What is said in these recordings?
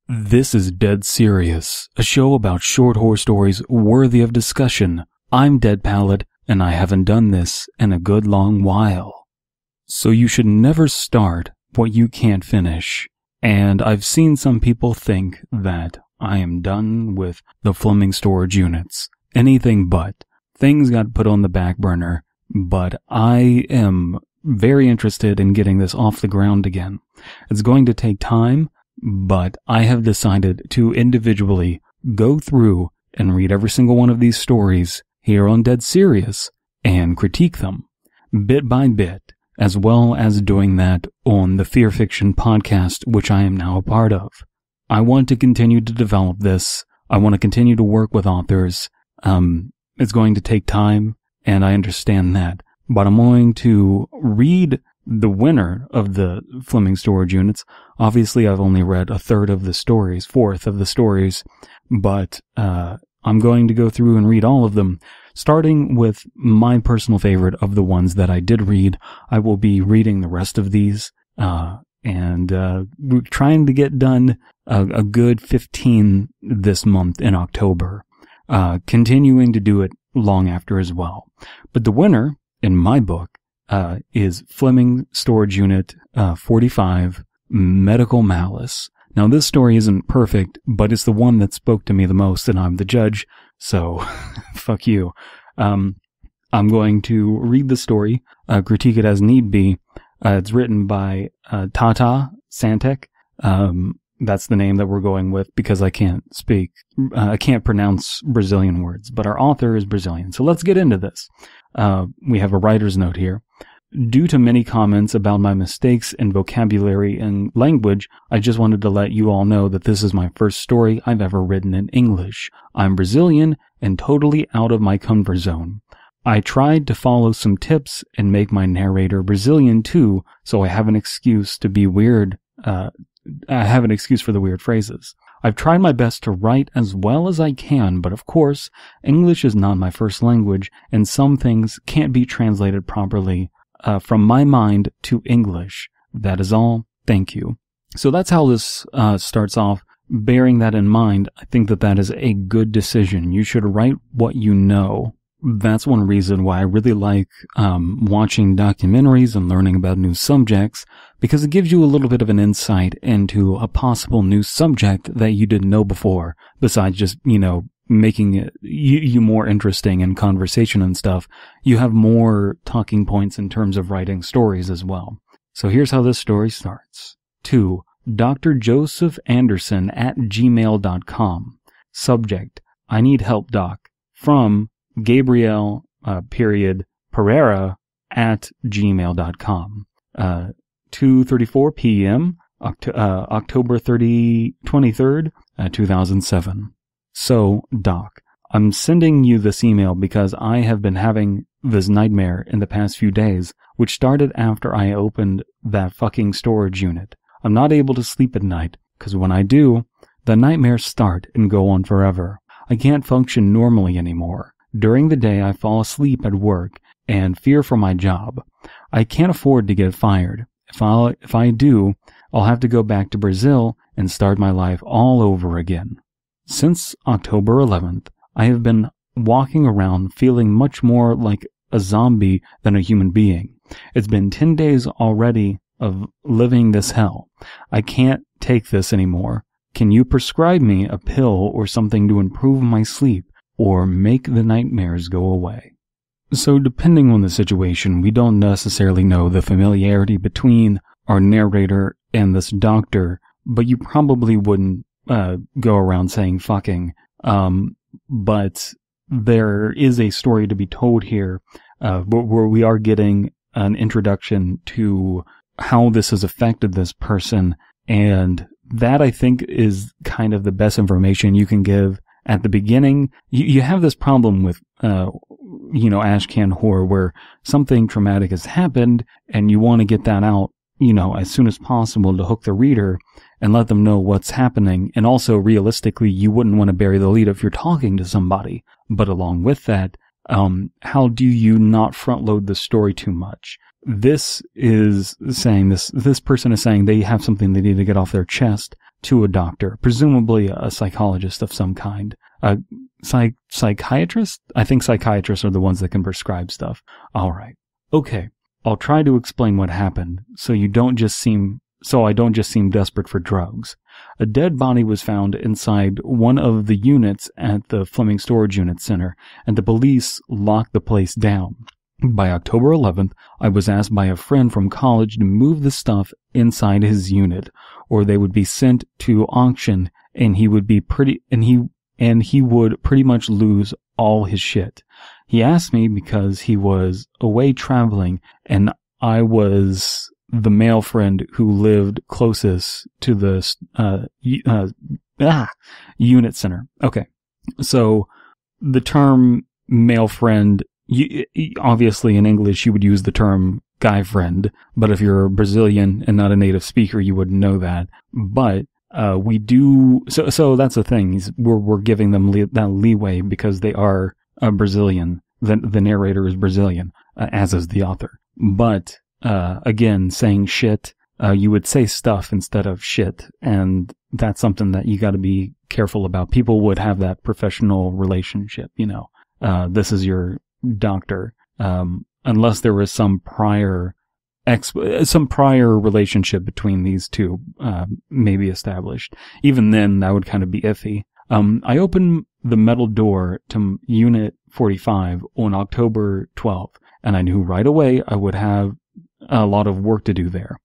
This is Dead Serious, a show about short horror stories worthy of discussion. I'm Dead Palette, and I haven't done this in a good long while. So you should never start what you can't finish. And I've seen some people think that I am done with the Fleming Storage Units. Anything but. Things got put on the back burner, but I am very interested in getting this off the ground again. It's going to take time, but I have decided to individually go through and read every single one of these stories here on Dead Serious and critique them bit by bit, as well as doing that on the Fear Fiction podcast, which I am now a part of. I want to continue to develop this. I want to continue to work with authors. It's going to take time, and I understand that, but I'm going to read the winner of the Fleming Storage Units. Obviously, I've only read a fourth of the stories, but I'm going to go through and read all of them, starting with my personal favorite of the ones that I did read. I will be reading the rest of these, and we're trying to get done a good 15 this month in October, continuing to do it long after as well. But the winner, in my book, is Fleming Storage Unit 45, Medical Malice. Now, this story isn't perfect, but it's the one that spoke to me the most, and I'm the judge, so fuck you. I'm going to read the story, critique it as need be. It's written by Tata Santek. That's the name that we're going with because I can't pronounce Brazilian words, but our author is Brazilian. So let's get into this. We have a writer's note here. Due to many comments about my mistakes in vocabulary and language, I just wanted to let you all know that this is my first story I've ever written in English. I'm Brazilian and totally out of my comfort zone. I tried to follow some tips and make my narrator Brazilian too, so I have an excuse to be weird. I have an excuse for the weird phrases. I've tried my best to write as well as I can, but of course, English is not my first language, and some things can't be translated properly from my mind to English. That is all. Thank you. So that's how this starts off. Bearing that in mind, I think that is a good decision. You should write what you know. That's one reason why I really like watching documentaries and learning about new subjects, because it gives you a little bit of an insight into a possible new subject that you didn't know before, besides just, making it you more interesting in conversation and stuff. You have more talking points in terms of writing stories as well. So here's how this story starts. To Dr. Joseph Anderson at gmail.com. Subject: I need help, doc. From Gabriel Pereira at gmail.com. 2:34 p.m. October 23rd, 2007. So, Doc, I'm sending you this email because I have been having this nightmare in the past few days, which started after I opened that fucking storage unit. I'm not able to sleep at night, because when I do, the nightmares start and go on forever. I can't function normally anymore. During the day, I fall asleep at work and fear for my job. I can't afford to get fired. If I do, I'll have to go back to Brazil and start my life all over again. Since October 11th, I have been walking around feeling much more like a zombie than a human being. It's been 10 days already of living this hell. I can't take this anymore. Can you prescribe me a pill or something to improve my sleep or make the nightmares go away? So depending on the situation, we don't necessarily know the familiarity between our narrator and this doctor, but you probably wouldn't go around saying fucking. But there is a story to be told here where we are getting an introduction to how this has affected this person, and that I think is kind of the best information you can give at the beginning. You have this problem with ashcan horror where something traumatic has happened and you want to get that out, as soon as possible to hook the reader and let them know what's happening. And also, realistically, you wouldn't want to bury the lead if you're talking to somebody. But along with that, how do you not front load the story too much? This is saying this person is saying they have something they need to get off their chest. to a doctor, presumably a psychologist of some kind. Psychiatrist? I think psychiatrists are the ones that can prescribe stuff. All right. Okay. I'll try to explain what happened so I don't just seem desperate for drugs. A dead body was found inside one of the units at the Fleming Storage Unit Center, and the police locked the place down. By October 11th, I was asked by a friend from college to move the stuff inside his unit, or they would be sent to auction, and he would pretty much lose all his shit. He asked me because he was away traveling, and I was the male friend who lived closest to the unit center. Okay, so the term male friend, obviously in English you would use the term guy friend, but if you're Brazilian and not a native speaker, you wouldn't know that. But we do, so that's the thing. We're giving them that leeway because they are Brazilian. The narrator is Brazilian, as is the author. But again, saying shit, you would say stuff instead of shit, and that's something that you got to be careful about. People would have that professional relationship, this is your doctor, unless there was some prior relationship between these two, maybe established. Even then, that would kind of be iffy. I opened the metal door to Unit 45 on October 12th, and I knew right away I would have a lot of work to do there.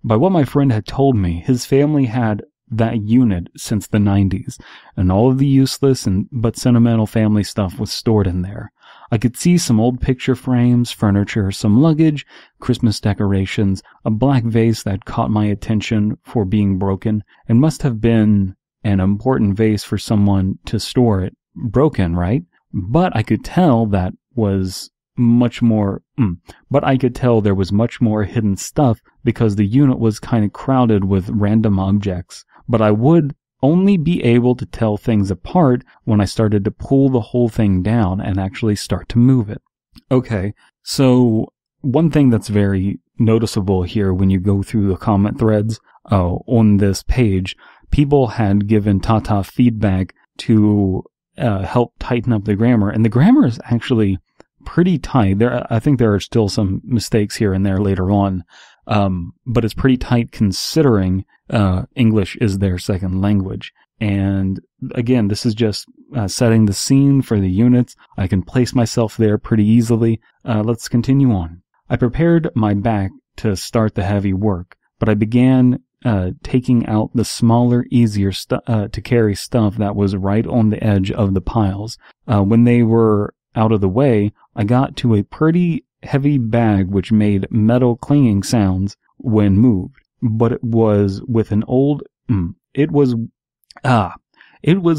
By what my friend had told me, his family had that unit since the 90s, and all of the useless but sentimental family stuff was stored in there. I could see some old picture frames, furniture, some luggage, Christmas decorations, a black vase that caught my attention for being broken, and must have been an important vase for someone to store it. Broken, right? But I could tell there was much more hidden stuff because the unit was kind of crowded with random objects. But I would only be able to tell things apart when I started to pull the whole thing down and actually start to move it. Okay, so one thing that's very noticeable here when you go through the comment threads on this page, people had given Tata feedback to help tighten up the grammar, and the grammar is actually pretty tight. I think there are still some mistakes here and there later on, but it's pretty tight considering English is their second language. And again, this is just setting the scene for the units. I can place myself there pretty easily. Let's continue on. I prepared my back to start the heavy work, but I began taking out the smaller, easier to carry stuff that was right on the edge of the piles. When they were out of the way, I got to a pretty heavy bag which made metal clanging sounds when moved, but it was with an old, it was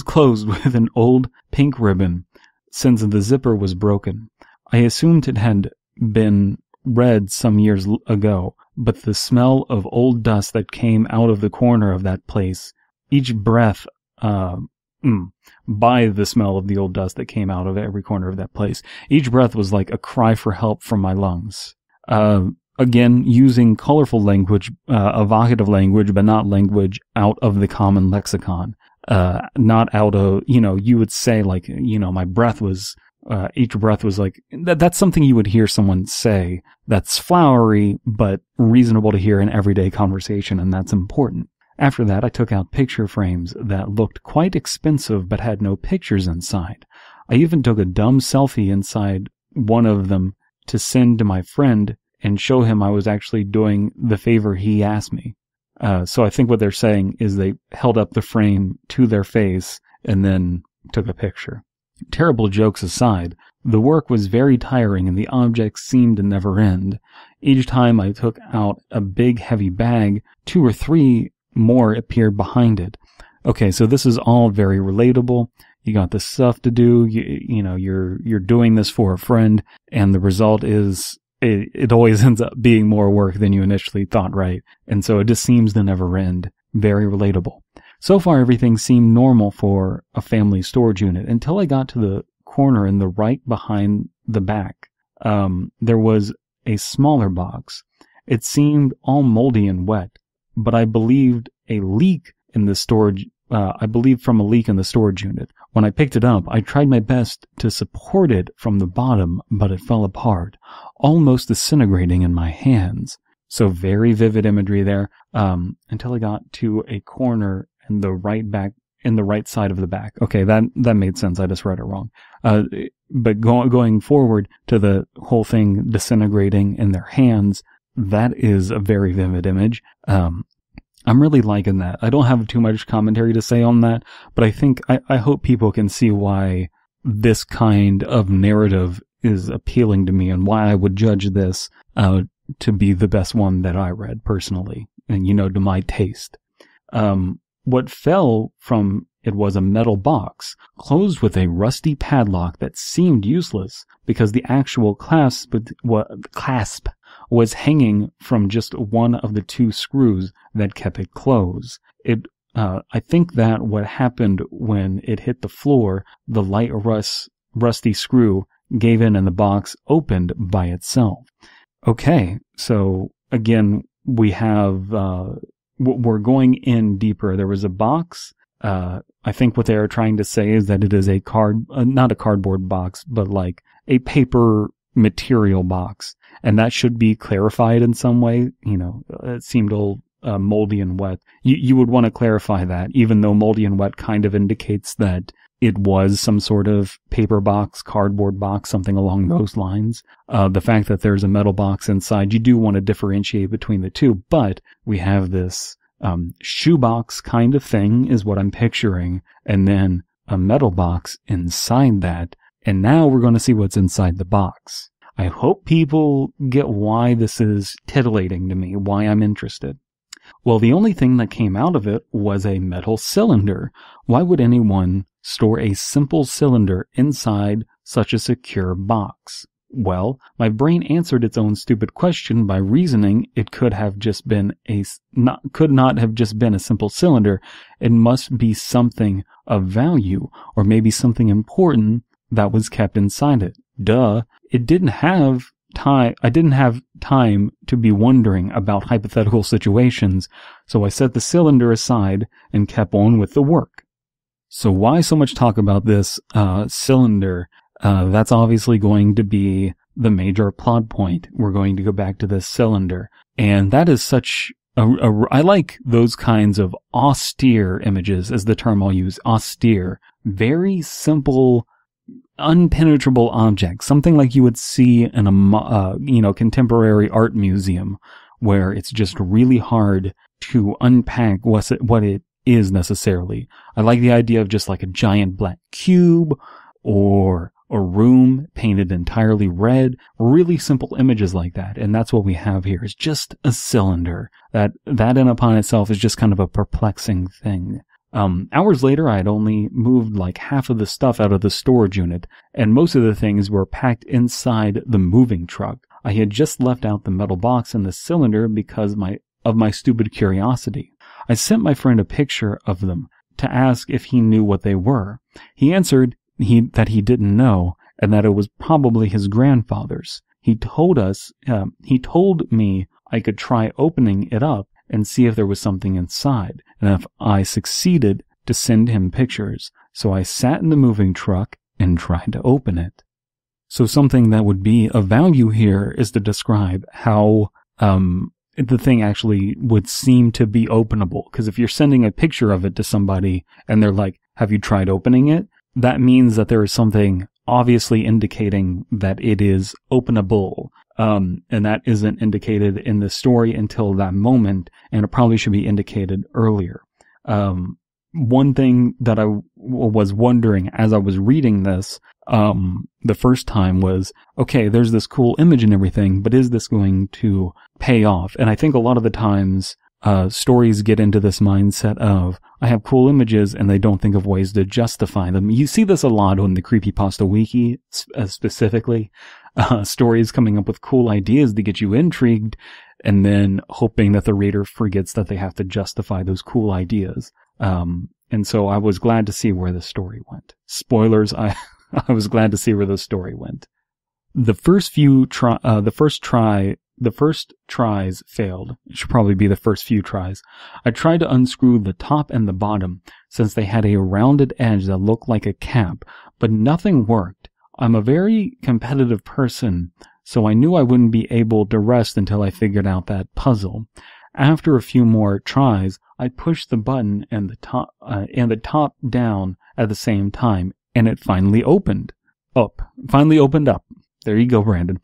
closed with an old pink ribbon since the zipper was broken. I assumed it had been read some years ago, but the smell of old dust that came out of the corner of that place, each breath, by the smell of the old dust that came out of every corner of that place, each breath was like a cry for help from my lungs. Again, using colorful language, evocative language, but not language out of the common lexicon. Not out of, you would say like, my breath was, each breath was like, that's something you would hear someone say that's flowery, but reasonable to hear in everyday conversation, and that's important. After that, I took out picture frames that looked quite expensive but had no pictures inside. I even took a dumb selfie inside one of them to send to my friend and show him I was actually doing the favor he asked me. So I think what they're saying is they held up the frame to their face and then took a picture. Terrible jokes aside, the work was very tiring and the objects seemed to never end. Each time I took out a big heavy bag, 2 or 3 more appeared behind it. Okay, so this is all very relatable. You got this stuff to do. You're doing this for a friend, and the result is it always ends up being more work than you initially thought, right? And so it just seems to never end. Very relatable. So far, everything seemed normal for a family storage unit until I got to the corner in the right behind the back. There was a smaller box. It seemed all moldy and wet, but I believed a leak in the storage, I believe from a leak in the storage unit. When I picked it up, I tried my best to support it from the bottom, but it fell apart, almost disintegrating in my hands. So very vivid imagery there, until I got to a corner in the right side of the back. Okay, that made sense. I just read it wrong. But going forward to the whole thing disintegrating in their hands, that is a very vivid image. I'm really liking that. I don't have too much commentary to say on that, but I hope people can see why this kind of narrative is appealing to me and why I would judge this to be the best one that I read personally, and to my taste. What fell from it was a metal box, closed with a rusty padlock that seemed useless because the actual clasp was hanging from just one of the two screws that kept it closed. I think that what happened when it hit the floor, the light rusty screw gave in and the box opened by itself. Okay, so again, we have, we're going in deeper. There was a box. I think what they are trying to say is that it is a not a cardboard box, but like a paper material box. And that should be clarified in some way. It seemed all moldy and wet. You would want to clarify that, even though moldy and wet kind of indicates that it was some sort of paper box, cardboard box, something along those lines. The fact that there's a metal box inside, you do want to differentiate between the two, but we have this shoebox kind of thing is what I'm picturing, and then a metal box inside that, and now we're going to see what's inside the box. I hope people get why this is titillating to me, why I'm interested. Well, the only thing that came out of it was a metal cylinder. Why would anyone store a simple cylinder inside such a secure box? Well, my brain answered its own stupid question by reasoning it could not have just been a simple cylinder. It must be something of value, or maybe something important that was kept inside it. Duh. I didn't have time to be wondering about hypothetical situations, so I set the cylinder aside and kept on with the work. So why so much talk about this cylinder? That's obviously going to be the major plot point. We're going to go back to this cylinder. And that is such I like those kinds of austere images, as the term I'll use, austere. Very simple, unpenetrable objects. Something like you would see in a, contemporary art museum, where it's just really hard to unpack what it is necessarily. I like the idea of just like a giant black cube, or a room painted entirely red, really simple images like that. And that's what we have here, is just a cylinder. That in upon itself is just kind of a perplexing thing. Hours later, I had only moved like half of the stuff out of the storage unit, and most of the things were packed inside the moving truck. I had just left out the metal box and the cylinder because of my stupid curiosity. I sent my friend a picture of them to ask if he knew what they were. He answered that he didn't know, and that it was probably his grandfather's. He told me I could try opening it up and see if there was something inside, and if I succeeded, to send him pictures. So I sat in the moving truck and tried to open it. So something that would be of value here is to describe how the thing actually would seem to be openable. Because if you're sending a picture of it to somebody and they're like, "Have you tried opening it?" that means that there is something obviously indicating that it is openable. And that isn't indicated in the story until that moment, and it probably should be indicated earlier. One thing that I was wondering as I was reading this the first time was, okay, there's this cool image and everything, but is this going to pay off? And I think a lot of the times stories get into this mindset of, I have cool images, and they don't think of ways to justify them. You see this a lot on the Creepypasta Wiki, specifically. Stories coming up with cool ideas to get you intrigued, and then hoping that the reader forgets that they have to justify those cool ideas. And so I was glad to see where the story went. Spoilers, I was glad to see where the story went. The first try The first tries failed. It should probably be the first few tries. I tried to unscrew the top and the bottom, since they had a rounded edge that looked like a cap, but nothing worked. I'm a very competitive person, so I knew I wouldn't be able to rest until I figured out that puzzle. After a few more tries, I pushed the button and the top down at the same time, and it finally opened up. There you go, Brandon.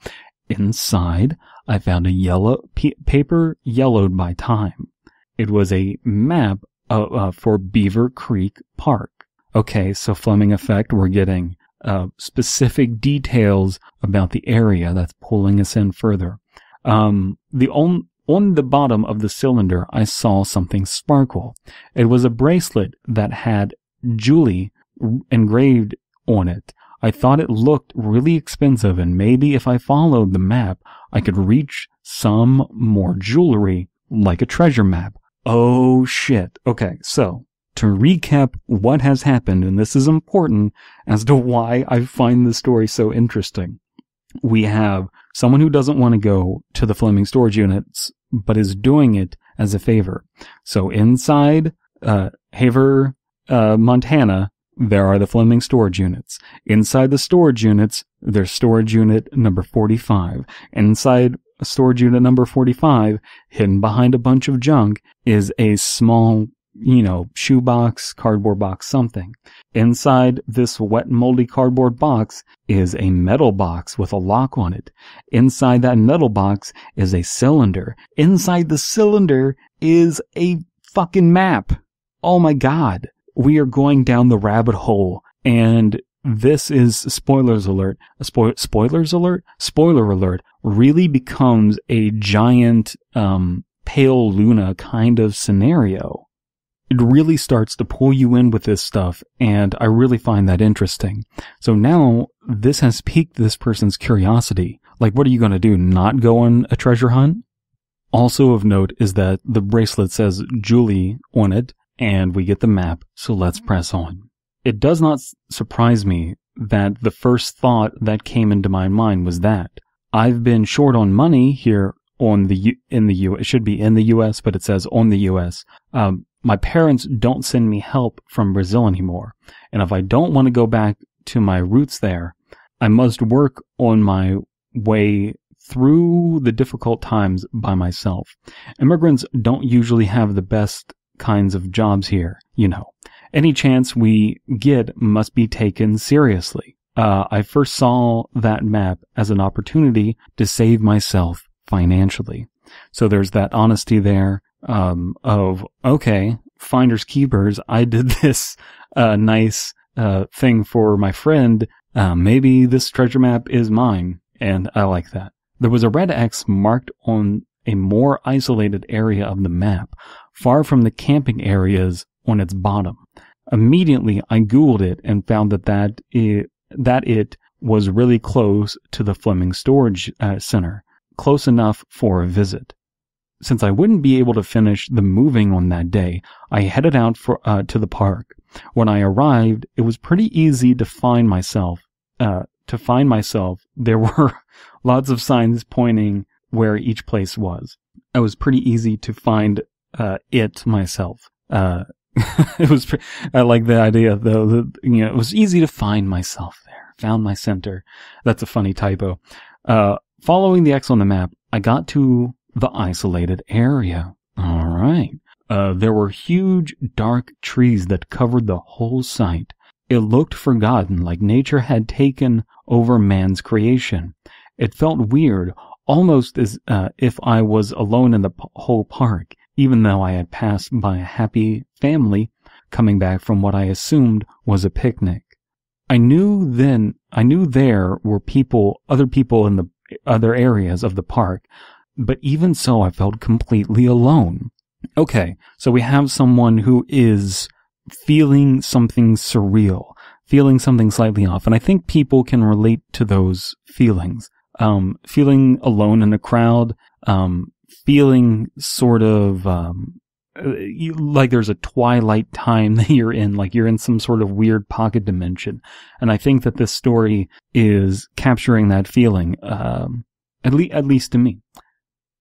Inside, I found a paper yellowed by time. It was a map for Beaver Creek Park. Okay, so Fleming effect, we're getting specific details about the area that's pulling us in further. On the bottom of the cylinder, I saw something sparkle. It was a bracelet that had Julie engraved on it. I thought it looked really expensive, and maybe if I followed the map, I could reach some more jewelry, like a treasure map. Oh shit. Okay, so to recap what has happened, and this is important as to why I find this story so interesting. We have someone who doesn't want to go to the Fleming Storage Units, but is doing it as a favor. So inside Haver, Montana, there are the Fleming Storage Units. Inside the storage units, there's storage unit number 45. Inside storage unit number 45, hidden behind a bunch of junk, is a small, shoebox, cardboard box, something. Inside this wet, moldy cardboard box is a metal box with a lock on it. Inside that metal box is a cylinder. Inside the cylinder is a fucking map. Oh my God. We are going down the rabbit hole, and this is, spoilers alert, spoiler alert, really becomes a giant, pale Luna kind of scenario. It really starts to pull you in with this stuff, and I really find that interesting. So now, this has piqued this person's curiosity. Like, what are you going to do, not go on a treasure hunt? Also of note is that the bracelet says Julie on it, and we get the map, so let's press on. It does not surprise me that the first thought that came into my mind was that I've been short on money here it should be in the US, but it says on the US. My parents don't send me help from Brazil anymore, and if I don't want to go back to my roots there, I must work on my way through the difficult times by myself. Immigrants don't usually have the best kinds of jobs here, Any chance we get must be taken seriously. I first saw that map as an opportunity to save myself financially. So there's that honesty there, of, okay, finders keepers, I did this, nice, thing for my friend, maybe this treasure map is mine, and I like that. There was a red X marked on a more isolated area of the map, far from the camping areas on its bottom. Immediately, I Googled it and found that it was really close to the Fleming Storage Center, close enough for a visit. Since I wouldn't be able to finish the moving on that day, I headed out to the park. When I arrived, it was pretty easy to find myself. There were lots of signs pointing where each place was. It was pretty easy to find it myself. I like the idea though that, it was easy to find myself there. Found my center. That's a funny typo. Following the X on the map, I got to the isolated area. All right. There were huge, dark trees that covered the whole site. It looked forgotten, like nature had taken over man's creation. It felt weird, almost as if I was alone in the whole park, even though I had passed by a happy family coming back from what I assumed was a picnic. I knew there were other people in the other areas of the park, but even so, I felt completely alone. Okay, so we have someone who is feeling something surreal, feeling something slightly off, and I think people can relate to those feelings. Feeling alone in a crowd, feeling sort of like there's a twilight time that you're in, like you're in some sort of weird pocket dimension. And I think that this story is capturing that feeling, at least to me.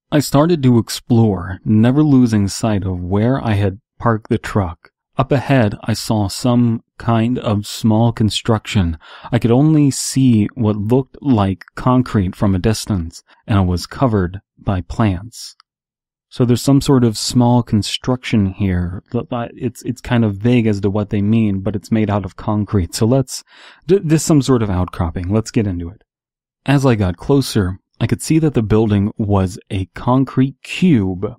I started to explore, never losing sight of where I had parked the truck. Up ahead, I saw some kind of small construction. I could only see what looked like concrete from a distance, and it was covered by plants. So there's some sort of small construction here. It's kind of vague as to what they mean, but it's made out of concrete. So there's some sort of outcropping. Let's get into it. As I got closer, I could see that the building was a concrete cube,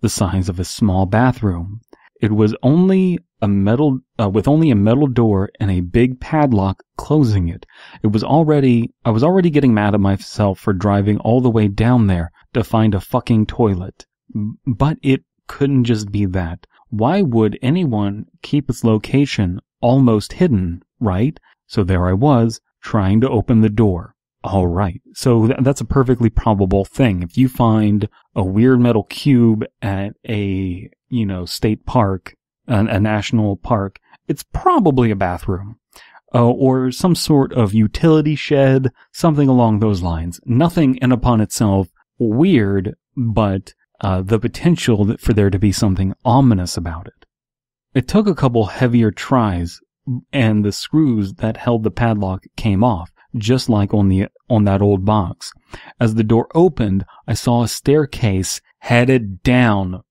the size of a small bathroom. It was only with only a metal door and a big padlock closing it. I was already getting mad at myself for driving all the way down there to find a fucking toilet. But it couldn't just be that. Why would anyone keep its location almost hidden, right? So there I was, trying to open the door. All right, so that's a perfectly probable thing. If you find a weird metal cube at a, state park, a national park, it's probably a bathroom. Or some sort of utility shed, something along those lines. Nothing in upon itself weird, but the potential for there to be something ominous about it. It took a couple heavier tries, and the screws that held the padlock came off, just like on that old box. As the door opened, I saw a staircase headed down.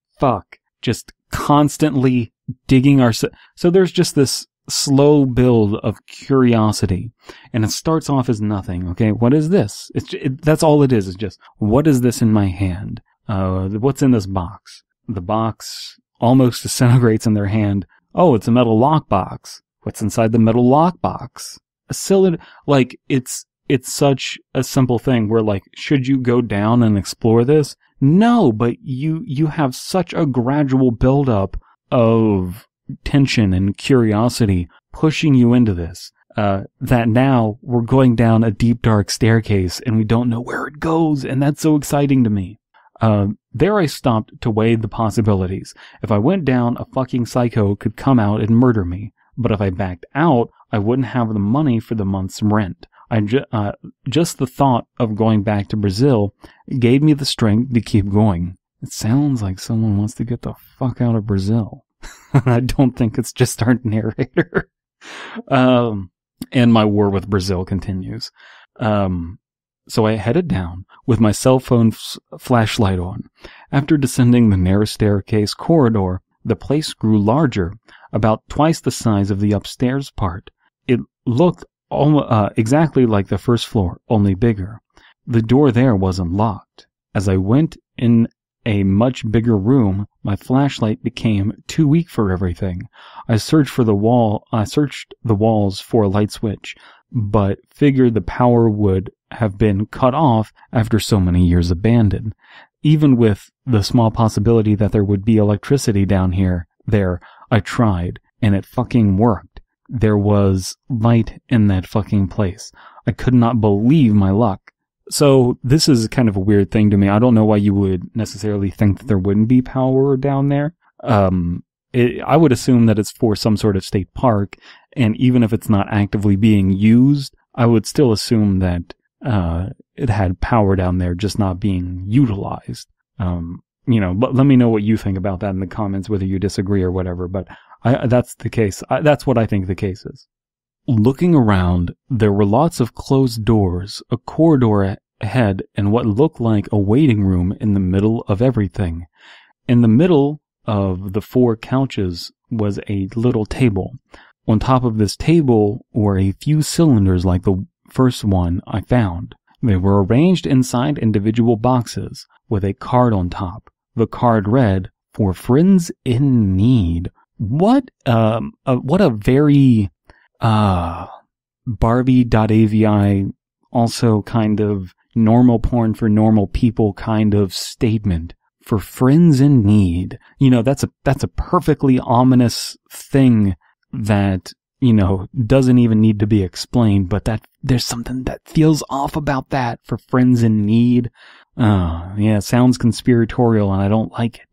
Just constantly digging so there's just this slow build of curiosity, and it starts off as nothing. Okay, what is this? That's all it is. It's just, what is this in my hand? What's in this box? The box almost disintegrates in their hand. Oh, it's a metal lockbox. What's inside the metal lockbox? A cylinder. It's such a simple thing where, should you go down and explore this? No, but you have such a gradual buildup of tension and curiosity pushing you into this, that now we're going down a deep, dark staircase and we don't know where it goes, and that's so exciting to me. There I stopped to weigh the possibilities. If I went down, a fucking psycho could come out and murder me. But if I backed out, I wouldn't have the money for the month's rent. Just the thought of going back to Brazil gave me the strength to keep going. It sounds like someone wants to get the fuck out of Brazil. I don't think it's just our narrator. And my war with Brazil continues. So I headed down with my cell phone flashlight on. After descending the narrow staircase corridor, the place grew larger, about twice the size of the upstairs part. It looked exactly like the first floor, only bigger. The door there wasn't locked. As I went in a much bigger room, my flashlight became too weak for everything. I searched the walls for a light switch, but figured the power would have been cut off after so many years abandoned. Even with the small possibility that there would be electricity down there, I tried, and it fucking worked. There was light in that fucking place. I could not believe my luck. So this is kind of a weird thing to me. I don't know why you would necessarily think that there wouldn't be power down there. I would assume that it's for some sort of state park, and even if it's not actively being used, I would still assume that it had power down there, just not being utilized. But let me know what you think about that in the comments, whether you disagree or whatever, but that's the case. That's what I think the case is. Looking around, there were lots of closed doors, a corridor ahead, and what looked like a waiting room in the middle of everything. In the middle of the 4 couches was a little table. On top of this table were a few cylinders like the first one I found. They were arranged inside individual boxes with a card on top. The card read, "For friends in need." What a very Barbie.avi, also kind of normal porn for normal people kind of statement. For friends in need. That's a perfectly ominous thing that, doesn't even need to be explained, but that there's something that feels off about that. For friends in need. It sounds conspiratorial and I don't like it,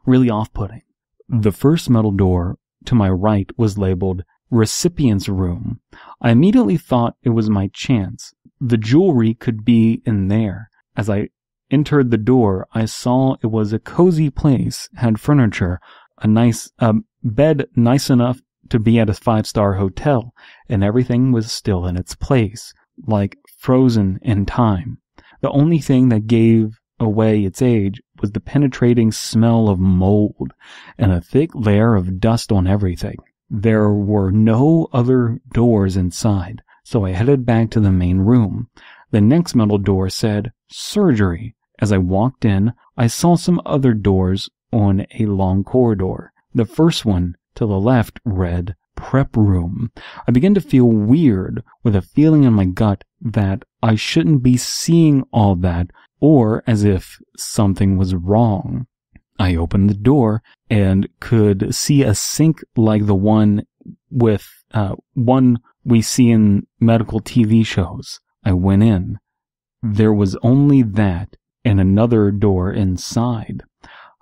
really off-putting. The first metal door to my right was labeled Recipient's Room. I immediately thought it was my chance. The jewelry could be in there, as I entered the door, I saw it was a cozy place, had furniture, a nice bed nice enough to be at a 5-star hotel, and everything was still in its place, like frozen in time. The only thing that gave away its age was the penetrating smell of mold and a thick layer of dust on everything. There were no other doors inside, so I headed back to the main room. The next metal door said, surgery. As I walked in, I saw some other doors on a long corridor. The first one to the left read, prep room. I began to feel weird, with a feeling in my gut that I shouldn't be seeing all that, or as if something was wrong. I opened the door and could see a sink like the one we see in medical TV shows. I went in. There was only that and another door inside.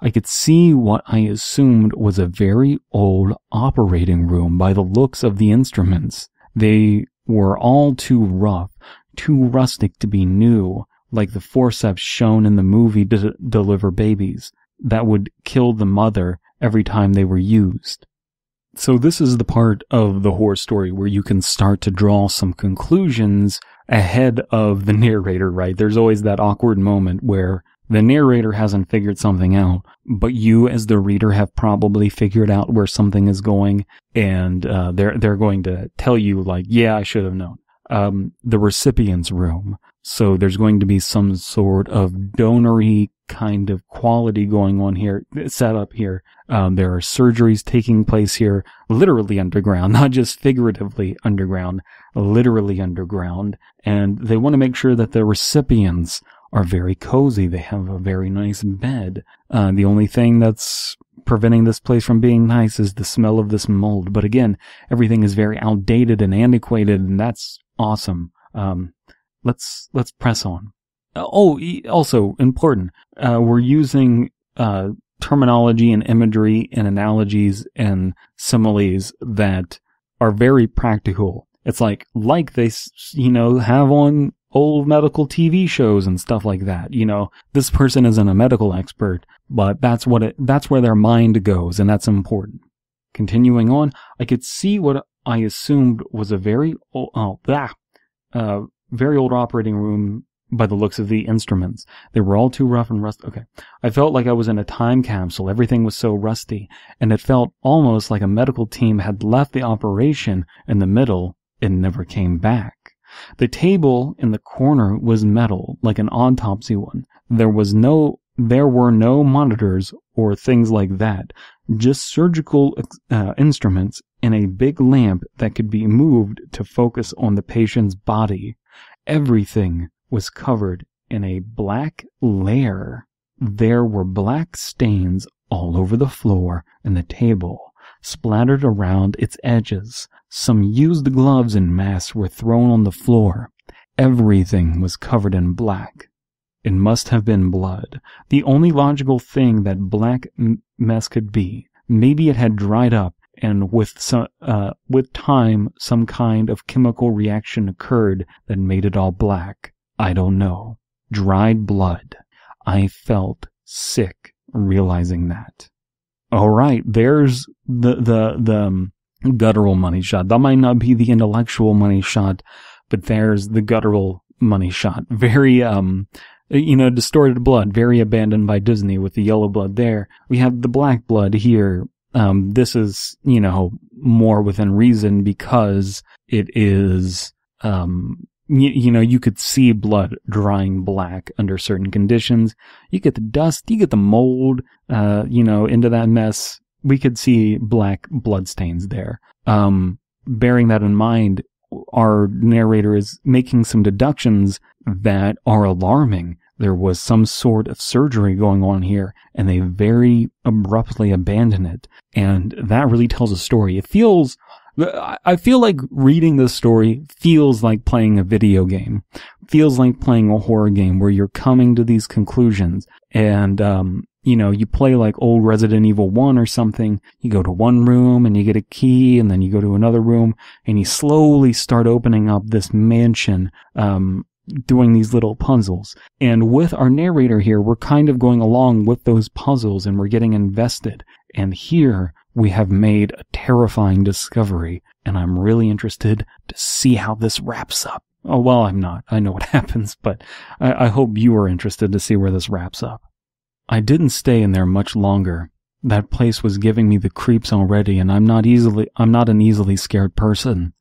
I could see what I assumed was a very old operating room by the looks of the instruments. They were all too rough, too rustic to be new, like the forceps shown in the movie to deliver babies that would kill the mother every time they were used. So this is the part of the horror story where you can start to draw some conclusions ahead of the narrator, right? There's always that awkward moment where the narrator hasn't figured something out, but you as the reader have probably figured out where something is going, and they're going to tell you, like, yeah, I should have known. The recipient's room. So there's going to be some sort of donory kind of quality going on here, set up here. There are surgeries taking place here, literally underground, not just figuratively underground, literally underground. And they want to make sure that the recipients are very cozy. They have a very nice bed. The only thing that's preventing this place from being nice is the smell of this mold. But again, everything is very outdated and antiquated, and that's awesome. Let's press on. Also important, we're using terminology and imagery and analogies and similes that are very practical. It's like they, have on old medical TV shows and stuff like that. This person isn't a medical expert, but that's where their mind goes, and that's important. Continuing on, I could see what I assumed was a very old operating room by the looks of the instruments. They were all too rough and rusty. Okay. I felt like I was in a time capsule. Everything was so rusty, and it felt almost like a medical team had left the operation in the middle and never came back. The table in the corner was metal, like an autopsy one. There were no monitors or things like that, just surgical instruments and a big lamp that could be moved to focus on the patient's body. Everything was covered in a black layer. There were black stains all over the floor and the table, splattered around its edges. Some used gloves and masks were thrown on the floor. Everything was covered in black. It must have been blood, the only logical thing that black mess could be. Maybe it had dried up, and with time, some kind of chemical reaction occurred that made it all black. I don't know. Dried blood. I felt sick realizing that. All right, there's the guttural money shot. That might not be the intellectual money shot, but there's the guttural money shot. Very distorted blood, very abandoned by Disney with the yellow blood there. We have the black blood here. This is, more within reason because it is, you could see blood drying black under certain conditions. You get the dust, you get the mold, into that mess. We could see black blood stains there. Bearing that in mind, our narrator is making some deductions that are alarming. There was some sort of surgery going on here, and they very abruptly abandon it. And that really tells a story. I feel like reading this story feels like playing a video game. Feels like playing a horror game where you're coming to these conclusions. And, you play like old Resident Evil 1 or something. You go to one room and you get a key, and then you go to another room and you slowly start opening up this mansion, doing these little puzzles. And with our narrator here, we're kind of going along with those puzzles and we're getting invested. And here we have made a terrifying discovery, and I'm really interested to see how this wraps up. Oh, well, I'm not. I know what happens, but I hope you are interested to see where this wraps up. I didn't stay in there much longer. That place was giving me the creeps already, and I'm not an easily scared person.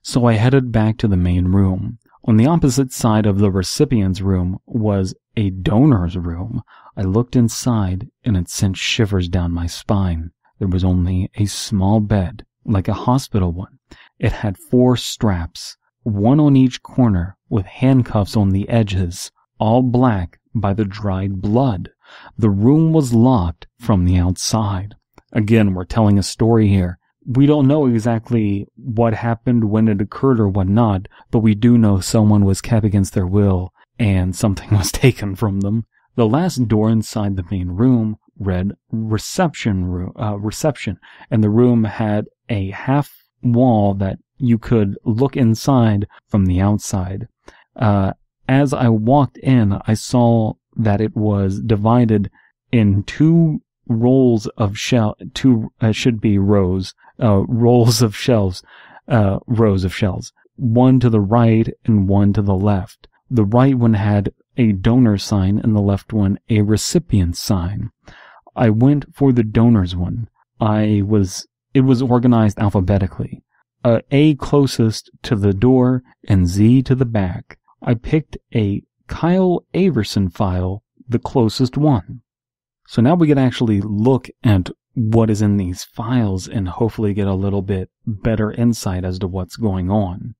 So I headed back to the main room. On the opposite side of the recipient's room was a donor's room. I looked inside, and it sent shivers down my spine. There was only a small bed, like a hospital one. It had 4 straps, one on each corner, with handcuffs on the edges, all black by the dried blood. The room was locked from the outside. Again, we're telling a story here. We don't know exactly what happened, when it occurred, or what not, but we do know someone was kept against their will, and something was taken from them. The last door inside the main room read reception, and the room had a half wall that you could look inside from the outside. As I walked in, I saw that it was divided in 2 rows of shelves, one to the right and one to the left. The right one had a donor sign and the left one a recipient sign. I went for the donor's one. It was organized alphabetically. A closest to the door and Z to the back. I picked a Kyle Averson file, the closest one. So now we can actually look at what is in these files and hopefully get a little bit better insight as to what's going on.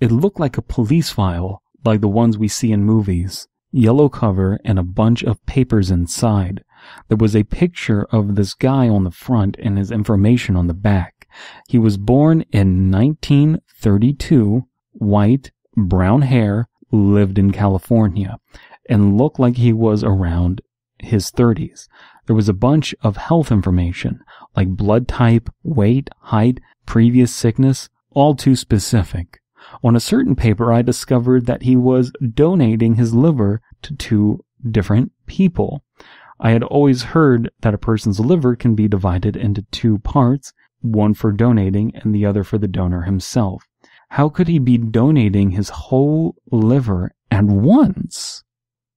It looked like a police file, like the ones we see in movies. Yellow cover and a bunch of papers inside. There was a picture of this guy on the front and his information on the back. He was born in 1932, white, brown hair, lived in California, and looked like he was around his 30s. There was a bunch of health information, like blood type, weight, height, previous sickness, all too specific. On a certain paper, I discovered that he was donating his liver to 2 different people. I had always heard that a person's liver can be divided into 2 parts, one for donating and the other for the donor himself. How could he be donating his whole liver at once?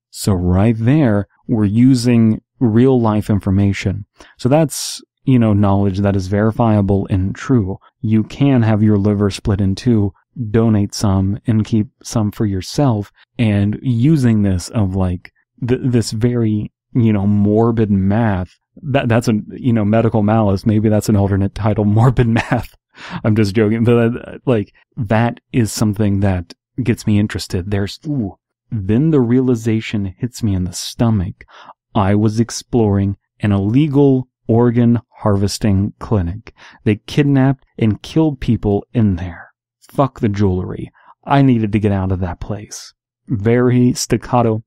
So right there, we're using real life information. So that's, knowledge that is verifiable and true. You can have your liver split in 2, donate some and keep some for yourself, and using this of like this very, morbid math. That's a, medical malice. Maybe that's an alternate title, morbid math. I'm just joking, but that is something that gets me interested. Then the realization hits me in the stomach. I was exploring an illegal organ harvesting clinic. They kidnapped and killed people in there. Fuck the jewelry. I needed to get out of that place. Very staccato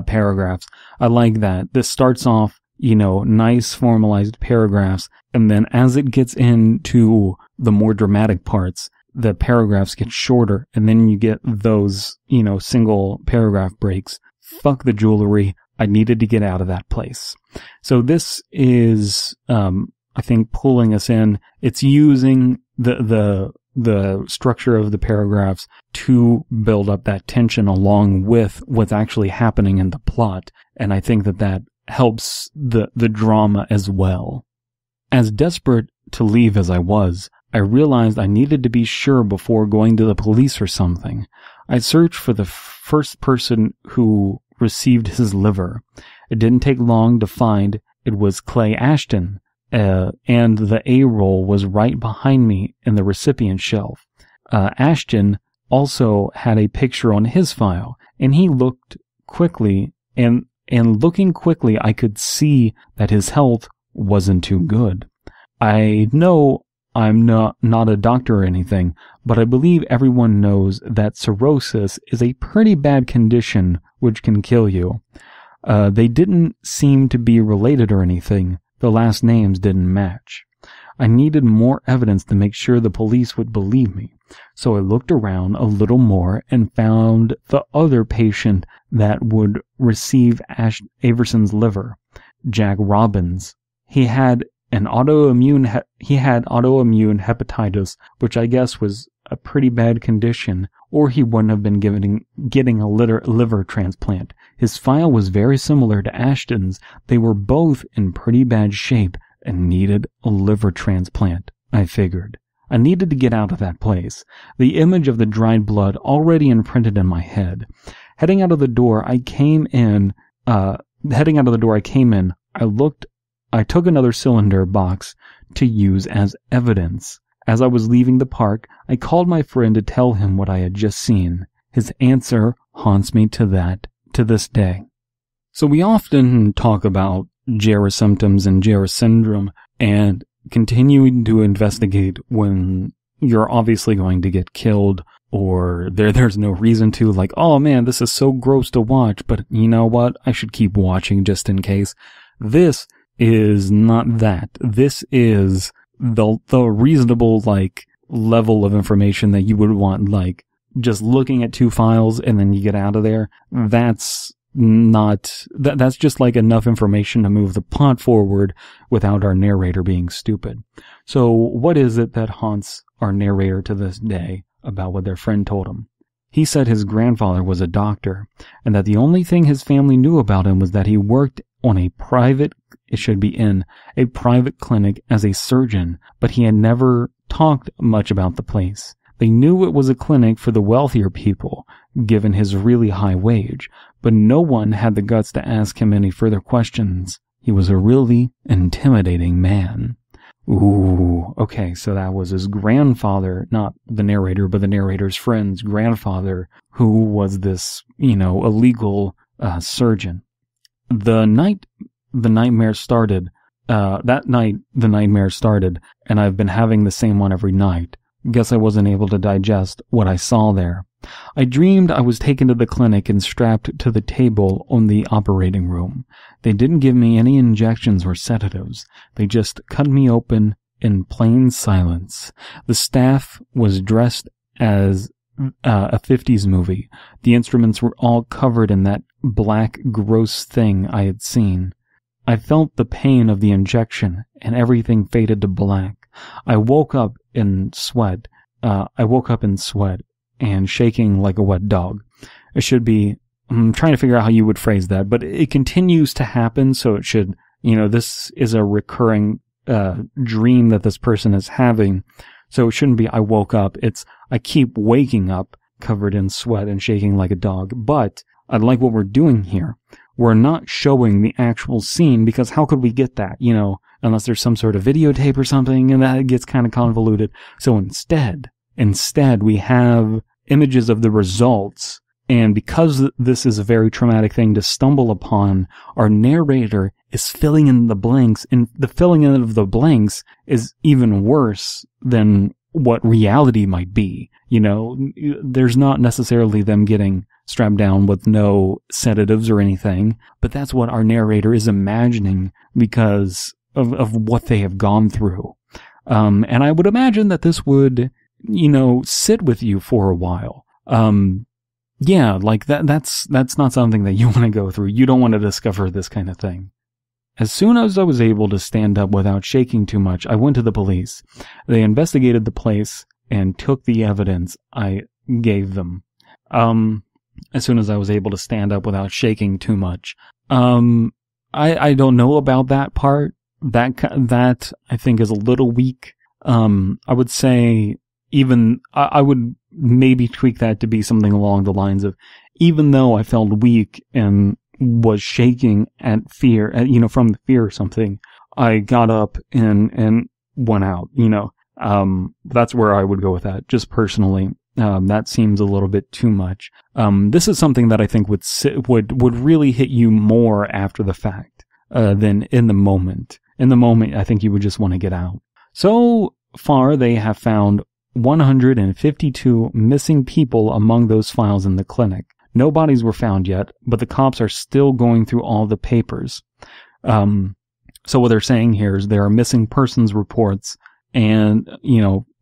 paragraphs. I like that. This starts off, nice formalized paragraphs, and then as it gets into the more dramatic parts, the paragraphs get shorter, and then you get those, single paragraph breaks. Fuck the jewelry. I needed to get out of that place. So this is, I think, pulling us in. It's using the structure of the paragraphs to build up that tension along with what's actually happening in the plot. And I think that helps the drama as well. As desperate to leave as I was, I realized I needed to be sure before going to the police or something. I searched for the first person who received his liver. It didn't take long to find it was Clay Ashton, and the A roll was right behind me in the recipient shelf. Ashton also had a picture on his file, and he looked quickly, and looking quickly, I could see that his health wasn't too good. I know I'm not a doctor or anything, but I believe everyone knows that cirrhosis is a pretty bad condition which can kill you. They didn't seem to be related or anything. The last names didn't match. I needed more evidence to make sure the police would believe me. So I looked around a little more and found the other patient that would receive Averson's liver, Jack Robbins. He had autoimmune hepatitis, which I guess was a pretty bad condition, or he wouldn't have been getting a liver transplant. His file was very similar to Ashton's. They were both in pretty bad shape and needed a liver transplant, I figured. I needed to get out of that place. The image of the dried blood already imprinted in my head. Heading out of the door I came in, I took another cylinder box to use as evidence. As I was leaving the park, I called my friend to tell him what I had just seen. His answer haunts me to this day. So we often talk about Jera symptoms and Jera syndrome and continuing to investigate when you're obviously going to get killed or there's no reason to, like, oh man, this is so gross to watch, but you know what? I should keep watching just in case. This is not that. This is the reasonable, like, level of information that you would want, like, just looking at 2 files and then you get out of there. That's just like enough information to move the plot forward without our narrator being stupid. So what is it that haunts our narrator to this day about what their friend told him? He said his grandfather was a doctor, and that the only thing his family knew about him was that he worked on a private clinic as a surgeon, but he had never talked much about the place. They knew it was a clinic for the wealthier people, given his really high wage, but no one had the guts to ask him any further questions. He was a really intimidating man. Ooh, okay, so that was his grandfather, not the narrator, but the narrator's friend's grandfather, who was this, illegal surgeon. That night, the nightmare started, and I've been having the same one every night. Guess I wasn't able to digest what I saw there. I dreamed I was taken to the clinic and strapped to the table on the operating room. They didn't give me any injections or sedatives. They just cut me open in plain silence. The staff was dressed as a 50s movie. The instruments were all covered in that black, gross thing I had seen. I felt the pain of the injection, and everything faded to black. I woke up in sweat and shaking like a wet dog. It should be, I'm trying to figure out how you would phrase that, but it continues to happen, so it should, this is a recurring dream that this person is having, so it shouldn't be I woke up, it's I keep waking up covered in sweat and shaking like a dog. But I like what we're doing here. We're not showing the actual scene, because how could we get that, unless there's some sort of videotape or something, and that gets kind of convoluted. So instead we have images of the results, and because this is a very traumatic thing to stumble upon, our narrator is filling in the blanks, and the filling in of the blanks is even worse than what reality might be. There's not necessarily them getting strapped down with no sedatives or anything, but that's what our narrator is imagining because of what they have gone through. And I would imagine that this would, sit with you for a while. That's not something that you want to go through. You don't want to discover this kind of thing. As soon as I was able to stand up without shaking too much, I went to the police. They investigated the place and took the evidence I gave them. As soon as I was able to stand up without shaking too much. I don't know about that part. That I think is a little weak. I would say I would maybe tweak that to be something along the lines of, even though I felt weak and was shaking at fear, from the fear or something, I got up and went out, that's where I would go with that, just personally. That seems a little bit too much. This is something that I think would really hit you more after the fact, than in the moment. In the moment, I think you would just want to get out. So far, they have found 152 missing people among those files in the clinic. No bodies were found yet, but the cops are still going through all the papers. So what they're saying here is there are missing persons reports and,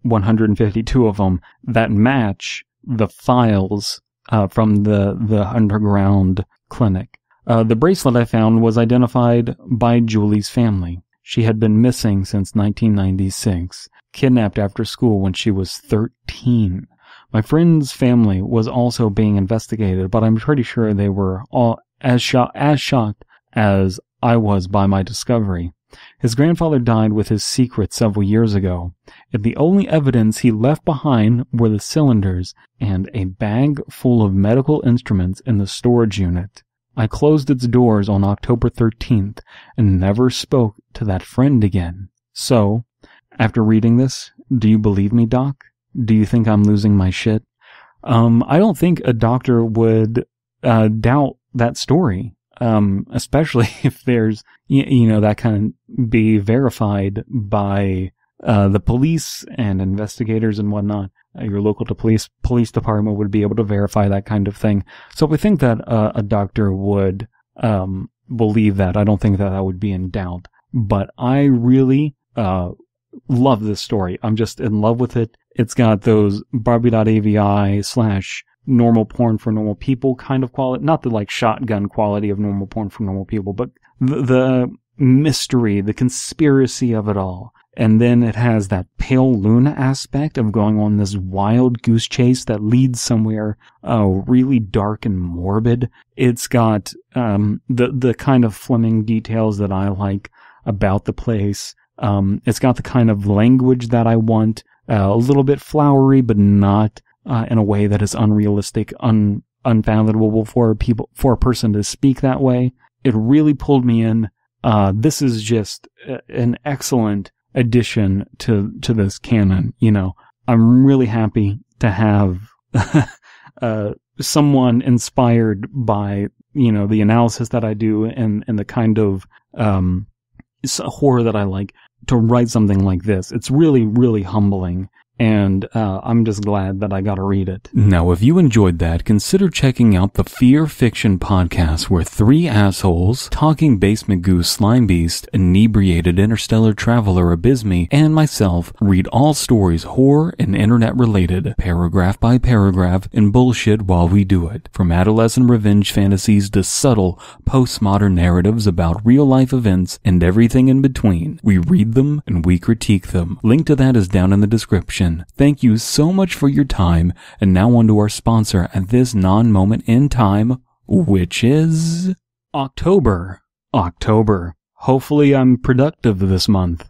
152 of them that match the files from the underground clinic. The bracelet I found was identified by Julie's family. She had been missing since 1996, kidnapped after school when she was 13. My friend's family was also being investigated, but I'm pretty sure they were all as shocked as I was by my discovery. His grandfather died with his secret several years ago, and the only evidence he left behind were the cylinders and a bag full of medical instruments in the storage unit. I closed its doors on October 13th and never spoke to that friend again. So, after reading this, do you believe me, Doc? Do you think I'm losing my shit? I don't think a doctor would doubt that story. Especially if there's, that can be verified by the police and investigators and whatnot. Your local police department would be able to verify that kind of thing. So we think that a doctor would believe that. I don't think that would be in doubt. But I really love this story. I'm just in love with it. It's got those Barbie.avi / normal porn for normal people kind of quality. Not the shotgun quality of normal porn for normal people, but the mystery, the conspiracy of it all. And then it has that pale Luna aspect of going on this wild goose chase that leads somewhere really dark and morbid. It's got the kind of Fleming details that I like about the place. It's got the kind of language that I want, a little bit flowery, but not in a way that is unrealistic, unfathomable for a person to speak that way. It really pulled me in. This is just an excellent addition to this canon. I'm really happy to have someone inspired by the analysis that I do and the kind of horror that I like to write something like this. It's really, really humbling. And I'm just glad that I got to read it. Now, if you enjoyed that, consider checking out the Fear Fiction podcast, where three assholes, talking basement goose slime beast, inebriated interstellar traveler Abysme, and myself read all stories horror and internet related, paragraph by paragraph, and bullshit while we do it. From adolescent revenge fantasies to subtle postmodern narratives about real life events and everything in between. We read them and we critique them. Link to that is down in the description. Thank you so much for your time, and now on to our sponsor at this non-moment in time, which is October. Hopefully I'm productive this month.